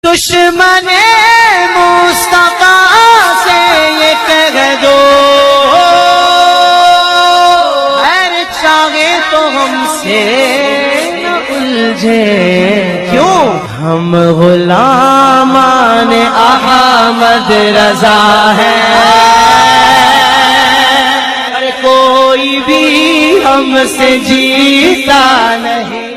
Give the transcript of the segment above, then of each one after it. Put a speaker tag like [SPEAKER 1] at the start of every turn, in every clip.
[SPEAKER 1] دشمن مصطفیٰ سے یہ کہہ دو اگر چاہے تو ہم سے نہ الجھے، کیوں ہم غلامان احمد رضا ہیں، کوئی بھی ہم سے جیتا نہیں۔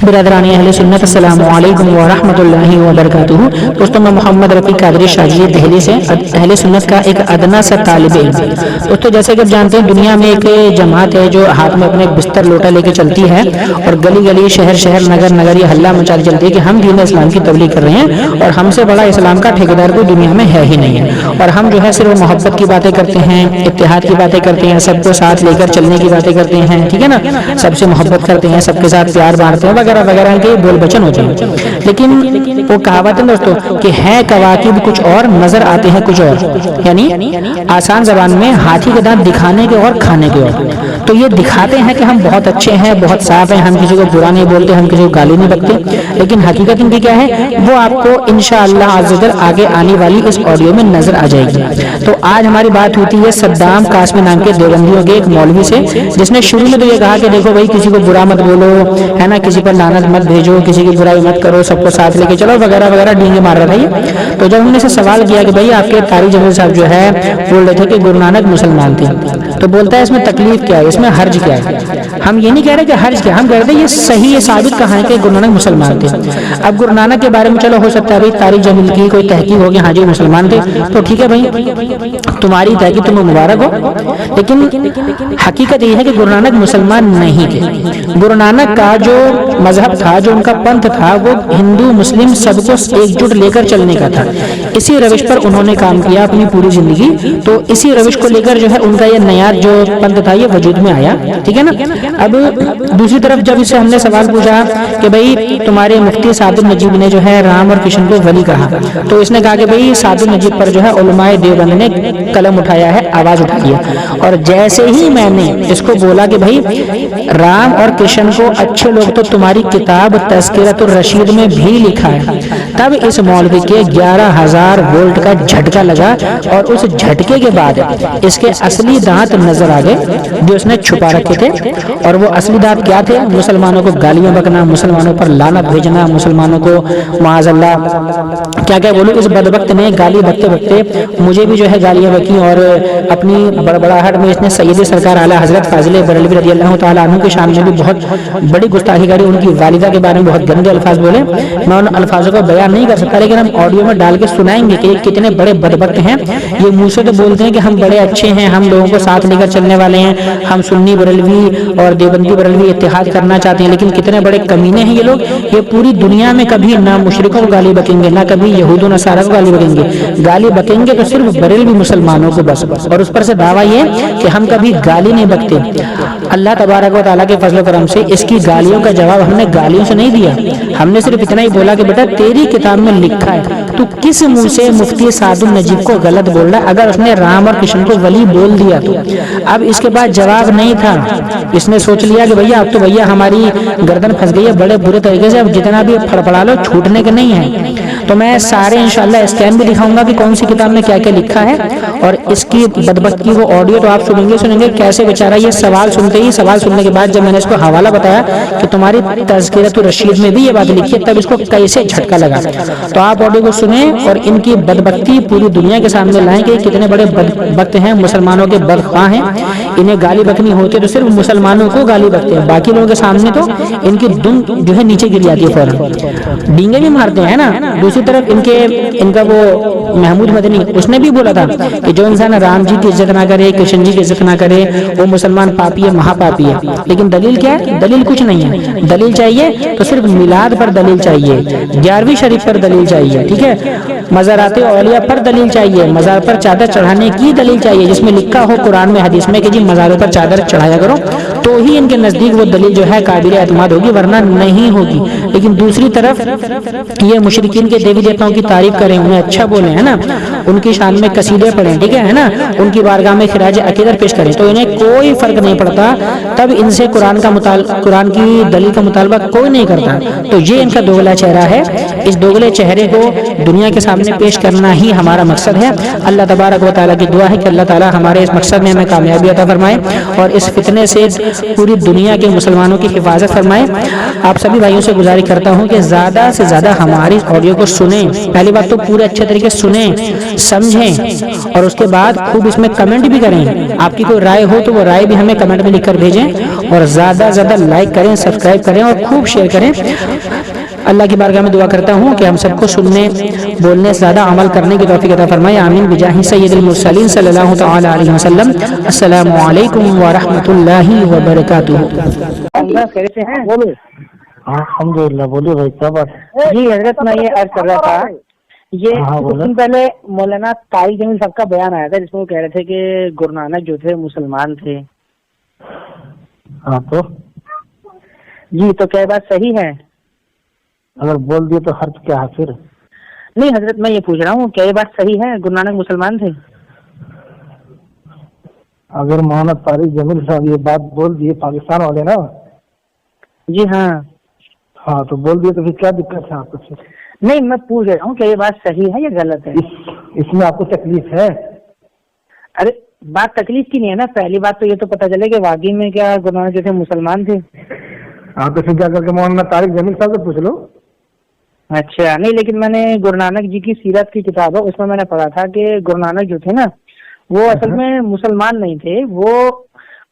[SPEAKER 2] برادران اہل سنت، السلام علیکم ورحمۃ اللہ وبرکاتہ۔ دوستوں، میں محمد رفیع قادری شاذلی دہلی سے اہل سنت کا ایک ادنا سا طالب علم۔ دوستوں، جیسے کہ آپ جانتے ہیں دنیا میں ایک جماعت ہے جو ہاتھ میں اپنے بستر لوٹا لے کے چلتی ہے اور گلی گلی شہر شہر نگر نگر یہ ہلہ مچا کے چلتی ہے کہ ہم دین اسلام کی تبلیغ کر رہے ہیں اور ہم سے بڑا اسلام کا ٹھیکیدار کوئی دنیا میں ہے ہی نہیں ہے، اور ہم جو ہے صرف محبت کی باتیں کرتے ہیں، اتحاد کی باتیں کرتے ہیں، سب کو ساتھ لے کر چلنے کی باتیں کرتے ہیں، ٹھیک ہے نا، سب سے محبت کرتے ہیں، سب کے ساتھ پیار بانٹتے ہیں وغیرہ وغیرہ کے بول بچن ہوتے ہیں۔ لیکن وہ کہاوت ہے دوستوں کہ ہے کواکب کچھ اور نظر آتے ہیں کچھ اور، یعنی آسان زبان میں ہاتھی کے دانت دکھانے کے اور کھانے کے اور۔ تو یہ دکھاتے ہیں کہ ہم بہت اچھے ہیں، بہت صاف ہیں، ہم کسی کو برا نہیں بولتے، ہم کسی کو گالی نہیں بکتے، لیکن حقیقت ان کی کیا ہے وہ آپ کو انشاءاللہ عز و جل آگے آنے والی اس آڈیو میں نظر آ جائے گی۔ تو آج ہماری بات ہوتی ہے صدام قاسمی نام کے دیوبندیوں کے ایک مولوی سے، جس نے شروع میں تو یہ کہا کہ دیکھو بھائی کسی کو برا مت بولو، ہے نا، کسی پر لعنت مت بھیجو، کسی کی برائی مت کرو، سب کو ساتھ لے کے چلو وغیرہ وغیرہ ڈینگے مار رہا تھا یہ۔ تو جب ہم نے سے سوال کیا کہ بھائی آپ کے قاری جمیل صاحب جو ہے بول رہے تھے کہ گرو نانک مسلمان تھے، تو بولتا ہے اس میں تکلیف کیا ہے، اس میں حرج کیا ہے؟ ہم یہ نہیں کہہ رہے کہ حرج کیا، ہم کہہ رہے ہیں یہ صحیح ہے، ثابت کہاں ہے کہ گرو نانک مسلمان تھے۔ اب گرو نانک کے بارے میں چلو ہو سکتا ہے بھائی قاری جمیل کی کوئی تحقیق ہوگی، ہاں جی مسلمان تھے، تو ٹھیک ہے بھائی تمہاری تحقیق تمہیں مبارک ہو، لیکن حقیقت یہ ہے کہ گرو نانک مسلمان نہیں تھے۔ گرو نانک کا جو مذہب تھا، جو ان کا پنتھ تھا، وہ ہندو مسلم سب کو ایک جٹ لے کر چلنے کا تھا۔ اسی روش پر انہوں نے کام کیا اپنی پوری زندگی، تو اسی روش کو لے کر جو ہے ان کا یہ نیا جو پنتھ تھا یہ وجود میں آیا، ٹھیک ہے نا۔ اب دوسری طرف جب اس سے ہم نے سوال پوچھا کہ بھائی تمہارے مفتی سعد النجیب نے جو ہے رام اور کشن کو ولی کہا، تو اس نے کہا کہ بھائی سعد النجیب پر جو ہے علماء دیوبند نے قلم اٹھایا ہے، آواز اٹھائی ہے، اور جیسے ہی میں نے اس کو بولا کہ بھائی رام اور کشن کو اچھے لوگ تو تمہاری کتاب تذکرۃ الرشید میں بھی لکھا ہے، تب اس مولوی کے 11,000 وولٹ کا جھٹکا لگا، اور اس جھٹکے کے بعد اس کے اصلی دانت نظر آ گئے جو اس نے چھپا رکھے تھے۔ اور وہ اصلی دانت کیا تھے؟ مسلمانوں کو گالیاں بکنا، مسلمانوں پر لعنت بھیجنا، مسلمانوں کو معاذ اللہ کیا کیا بولو۔ اس بدبخت نے گالی بکتے بکتے مجھے بھی جو ہے گالیاں بکی، اور اپنی بڑبڑاہٹ میں اس نے سید سرکار اعلیٰ حضرت فاضل بریلوی رضی اللہ تعالیٰ عنہ کے شان میں بھی بہت بڑی گستاخی کری، ان کی والدہ کے بارے میں بہت گندے الفاظ بولے۔ میں ان الفاظوں کو بیان نہیں کر سکتا، لیکن ہم آڈیو میں ڈال کے سنائیں گے کہ یہ کتنے بڑے بدبخت ہیں۔ یہ منہ سے تو بولتے ہیں کہ ہم بڑے اچھے ہیں، ہم لوگوں کو ساتھ لے کر چلنے والے ہیں، ہم سنی بریلوی اور دیوبندی بریلوی اتحاد کرنا چاہتے ہیں، لیکن کتنے بڑے کمینے ہیں یہ لوگ۔ یہ پوری دنیا میں کبھی نہ مشرکوں کو گالی بکیں گے، نہ کبھی یہود و نصارہ کو گالی بکیں گے، گالی بکیں گے تو صرف بریلوی مسلمانوں کو بس، اور اس پر سے دعویٰ یہ کہ ہم کبھی گالی نہیں بکتے۔ اللہ تبارک و تعالیٰ کے فضل و کرم سے اس کی گالیوں کا جواب ہم نے گالیوں سے نہیں دیا، ہم نے صرف اتنا ہی بولا کہ بیٹا تیری کتاب میں لکھا ہے، تو کس منہ سے مفتی سعد النجیب کو غلط بول رہا ہے؟ اگر اس نے رام اور کشن کو ولی بول دیا تو اب اس کے بعد جواب نہیں تھا، اس نے سوچ لیا کہ بھیا اب تو بھیا ہماری گردن پھنس گئی ہے بڑے برے طریقے سے، اب جتنا بھی پھڑپڑا لو چھوٹنے کے نہیں ہے۔ تو میں سارے انشاءاللہ اسکین بھی دکھاؤں گا کہ کون سی کتاب میں کیا کیا لکھا ہے، اور اس کی بدبخت کی وہ آڈیو تو آپ سنیں گے کیسے بیچارہ یہ سوال سنتے ہی، سوال سننے کے بعد جب میں نے اس کو حوالہ بتایا کہ تمہاری تذکرۃ الرشید میں بھی یہ بات لکھی ہے، تب اس کو کیسے جھٹکا لگا۔ تو آپ آڈیو کو سنیں اور ان کی بدبختی پوری دنیا کے سامنے لائیں کہ کتنے بڑے بدبخت ہیں، مسلمانوں کے بدخواہ ہیں، انہیں گالی بکنی ہوتی ہے تو صرف مسلمانوں کو گالی بکتے ہیں، باقی لوگوں کے سامنے تو ان کی دم جو ہے نیچے گر جاتی ہے، فوراً ڈینگے بھی مارتے ہیں نا۔ دوسری طرف ان کا وہ محمود مدنی اس نے بھی بولا تھا کہ جو انسان رام جی کی عزت نہ کرے، کشن جی کی عزت نہ کرے، وہ مسلمان پاپی ہے، مہا پاپی ہے۔ لیکن دلیل کیا ہے؟ دلیل کچھ نہیں ہے، دلیل چاہیے تو صرف میلاد پر دلیل چاہیے، 11ویں شریف پر دلیل چاہیے، ٹھیک ہے۔ مزارات اولیاء پر دلیل چاہیے، مزار پر چادر چڑھانے کی دلیل چاہیے جس میں لکھا ہو قرآن میں حدیث میں کہ جی مزاروں پر چادر چڑھایا کرو، تو ہی ان کے نزدیک وہ دلیل جو ہے قابل اعتماد ہوگی، ورنہ نہیں ہوگی۔ لیکن دوسری طرف یہ مشرکین کے دیوی دیوتاؤں کی تعریف کریں، انہیں اچھا بولیں، ہے نا، ان کی شان میں قصیدے پڑھیں، ٹھیک ہے نا، ان کی بارگاہ میں خراج عقیدت پیش کریں، تو انہیں کوئی فرق نہیں پڑتا، تب ان سے قرآن کی دلیل کا مطالبہ کوئی نہیں کرتا۔ تو یہ ان کا دوگلا چہرہ ہے، اس دوگلے چہرے کو دنیا کے سامنے پیش کرنا ہی ہمارا مقصد ہے۔ اللہ تبارک و تعالیٰ کی دعا ہے کہ اللہ تعالیٰ ہمارے اس مقصد میں ہمیں کامیابی عطا فرمائے اور اس فتنے سے پوری دنیا کے مسلمانوں کی حفاظت فرمائے۔ آپ سبھی بھائیوں سے گزارش کرتا ہوں کہ زیادہ سے زیادہ ہماری آڈیو کو سنیں، پہلی بات تو پورے اچھے طریقے سے سنیں، سمجھیں، اور اس کے بعد خوب اس میں کمنٹ بھی کریں۔ آپ کی کوئی رائے ہو تو وہ رائے بھی ہمیں کمنٹ میں لکھ کر بھیجیں، اور زیادہ سے زیادہ لائک کریں، سبسکرائب کریں اور خوب شیئر کریں۔ اللہ کی بارگاہ میں دعا کرتا ہوں کہ ہم سب کو سننے، بولنے سے زیادہ عمل کرنے کی توفیق عطا فرمائے، آمین بجاہ سید المرسلین صلی اللہ تعالی علیہ وسلم۔ السلام علیکم ورحمۃ اللہ وبرکاتہ۔
[SPEAKER 3] کیسے ہیں؟
[SPEAKER 4] الحمد للہ، بولیے بھائی کیا بات ہے؟
[SPEAKER 3] جی حضرت، میں یہ عرض کر رہا تھا، یہ کچھ دن پہلے مولانا طارق جمیل صاحب کا بیان آیا تھا جس میں وہ کہہ رہے تھے کہ گرو نانک جو تھے مسلمان تھے۔
[SPEAKER 4] ہاں تو
[SPEAKER 3] جی تو کیا بات صحیح ہے؟
[SPEAKER 4] اگر بول دیے تو حرف کیا ہے پھر؟
[SPEAKER 3] نہیں حضرت، میں یہ پوچھ رہا ہوں کیا یہ بات صحیح ہے گرو نانک مسلمان تھے؟
[SPEAKER 4] اگر مولانا طارق جمیل صاحب یہ بات بول دیے پاکستان والے نا،
[SPEAKER 3] جی ہاں
[SPEAKER 4] ہاں تو بول دیے تو پھر کیا دقت ہے آپ کو؟
[SPEAKER 3] نہیں، میں پوچھ رہا ہوں کہ یہ بات صحیح ہے یا غلط ہے؟
[SPEAKER 4] اس میں آپ کو تکلیف ہے؟
[SPEAKER 3] ارے بات تکلیف کی نہیں ہے نا، پہلی بات تو یہ تو پتہ چلے کہ واقعی میں کیا گرو نانک جو تھے مسلمان تھے۔
[SPEAKER 4] ہاں تو پھر کیا کر کے مولانا طارق جمیل صاحب سے پوچھ لو۔
[SPEAKER 3] اچھا نہیں، لیکن میں نے گرو نانک جی کی سیرت کی کتاب ہے اس میں نے پڑھا تھا کہ گرو نانک جو تھے نا وہ اصل میں مسلمان نہیں تھے، وہ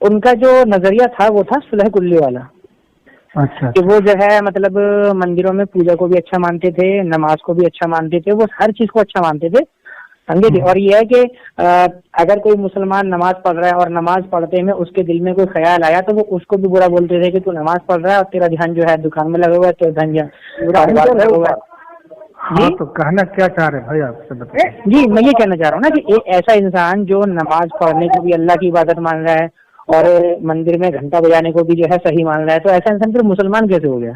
[SPEAKER 3] ان کا جو نظریہ تھا وہ تھا صلح کلی والا۔
[SPEAKER 4] اچھا،
[SPEAKER 3] کہ وہ جو ہے مطلب مندروں میں پوجا کو بھی اچھا مانتے تھے، نماز کو بھی اچھا مانتے تھے، وہ ہر چیز کو اچھا مانتے تھے، سمجھے تھے۔ اور یہ ہے کہ اگر کوئی مسلمان نماز پڑھ رہا ہے اور نماز پڑھتے میں اس کے دل میں کوئی خیال آیا تو وہ اس کو بھی برا بولتے تھے کہ تو نماز پڑھ رہا ہے اور تیرا دھیان جو ہے دکان میں لگا ہوا ہے، تو دھیان لگا ہوا ہے۔
[SPEAKER 4] ہاں تو کہنا کیا چاہ رہے ہیں بھائی آپ سے بتائیں؟
[SPEAKER 3] جی میں یہ کہنا چاہ رہا ہوں نا کہ ایک ایسا انسان جو نماز پڑھنے کو بھی اللہ کی عبادت مان رہا ہے اور مندر میں گھنٹہ بجانے کو بھی جو ہے صحیح مان رہا ہے، تو ایسا انسان پھر مسلمان کیسے ہو گیا؟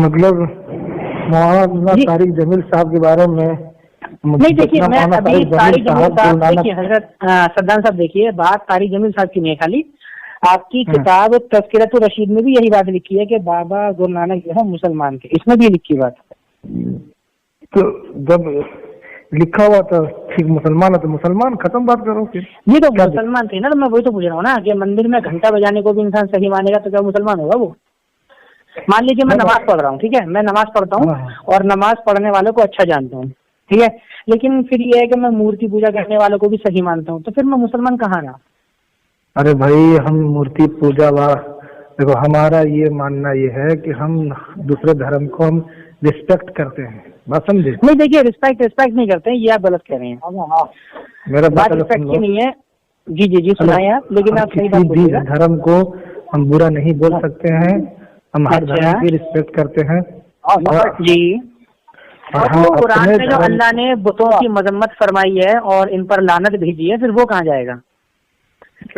[SPEAKER 4] مطلب مولانا طارق جمیل صاحب کے بارے میں
[SPEAKER 3] نہیں دیکھیے، میں ابھی طارق جمیل صاحب دیکھیے حضرت صدام صاحب، دیکھیے بات طارق جمیل صاحب کی نہیں ہے خالی، آپ کی کتاب تذکرۃ الرشید میں بھی یہی بات لکھی ہے کہ بابا گرو نانک جو ہے مسلمان تھے، اس میں بھی لکھی بات۔
[SPEAKER 4] تو جب لکھا ہوا تھا ٹھیک مسلمان ہے تو مسلمان، ختم بات کرو پھر۔
[SPEAKER 3] یہ تو مسلمان تھے نا، تو میں وہی تو پوچھ رہا ہوں نا کہ مندر میں گھنٹہ بجانے کو بھی انسان صحیح مانے گا تو کیا مسلمان ہوگا وہ؟ مان لیجیے میں نماز پڑھ رہا ہوں، ٹھیک ہے، میں نماز پڑھتا ہوں اور نماز پڑھنے والوں کو اچھا جانتا ہوں، ٹھیک ہے، لیکن پھر یہ ہے کہ میں مورتی پوجا کرنے والوں کو بھی صحیح مانتا ہوں، تو پھر میں مسلمان کہاں رہا؟
[SPEAKER 4] ارے بھائی ہم مورتی پوجا دیکھو ہمارا یہ ماننا یہ ہے کہ ہم دوسرے دھرم کو ہم رسپیکٹ کرتے ہیں، بات سمجھے؟
[SPEAKER 3] نہیں دیکھیے، رسپیکٹ نہیں کرتے ہیں، یہ آپ غلط کہہ رہے ہیں،
[SPEAKER 4] میرا
[SPEAKER 3] بات رسپیکٹ کی نہیں ہے۔ جی جی جی سنائیں آپ، لیکن آپ صحیح بات بولیے گا۔
[SPEAKER 4] دھرم کو ہم برا نہیں بول سکتے ہیں، ہم ہر دھرم کی رسپیکٹ کرتے ہیں
[SPEAKER 3] جی۔ اور قرآن میں جو اللہ نے بتوں کی مذمت فرمائی ہے اور ان پر لعنت بھیجی ہے، پھر وہ کہاں جائے گا؟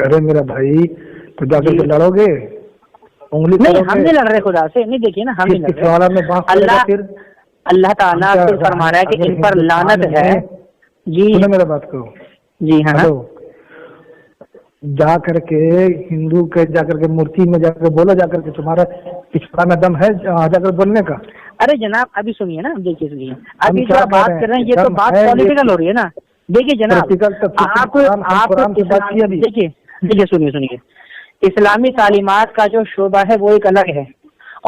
[SPEAKER 4] ارے میرا بھائی تو جا کے لڑو گے، انگلی
[SPEAKER 3] نہیں ہم نہیں لڑ رہے خدا سے، نہیں دیکھیے نا ہم نہیں لڑ رہے، اللہ تعالیٰ فرما رہا ہے کہ ان پر لعنت ہے۔ جی
[SPEAKER 4] میرا بات کرو،
[SPEAKER 3] جی ہاں،
[SPEAKER 4] جا کر کے ہندو کے جا کر کے مورتی میں جا کر بولا، جا کر کے تمہارا پچھڑا میں دم ہے جا کر بولنے کا؟
[SPEAKER 3] ارے جناب ابھی سنیے نا، دیکھیے سنیے، ابھی جو آپ بات کر رہے ہیں یہ تو بات پولیٹیکل ہو رہی ہے نا۔ دیکھیے جناب آپ دیکھیے سنیے، اسلامی تعلیمات کا جو شعبہ ہے وہ ایک الگ ہے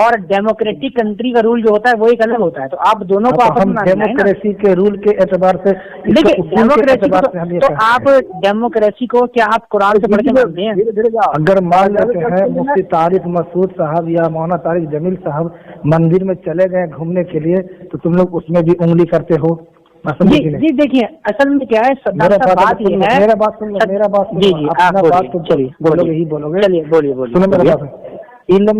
[SPEAKER 3] اور ڈیموکریٹک کنٹری کا رول جو ہوتا ہے وہ ایک الگ ہوتا ہے، تو آپ دونوں کو آپس میں
[SPEAKER 4] ڈیموکریسی کے رول کے اعتبار سے
[SPEAKER 3] دیکھیے، ڈیموکریسی تو آپ ڈیموکریسی کو کیا آپ قرآن سے پڑھ کے مانتے ہیں؟
[SPEAKER 4] اگر مان لیتے ہیں مفتی طارق مسعود صاحب یا مولانا طارق جمیل صاحب مندر میں چلے گئے گھومنے کے لیے تو تم لوگ اس میں بھی انگلی کرتے ہو؟
[SPEAKER 3] جی دیکھیے اصل میں کیا ہے، بات یہ ہے،
[SPEAKER 4] میرا بات سن،
[SPEAKER 3] جی جی آپ چلیے
[SPEAKER 4] یہی بولو گے،
[SPEAKER 3] چلیے بولیے
[SPEAKER 4] علم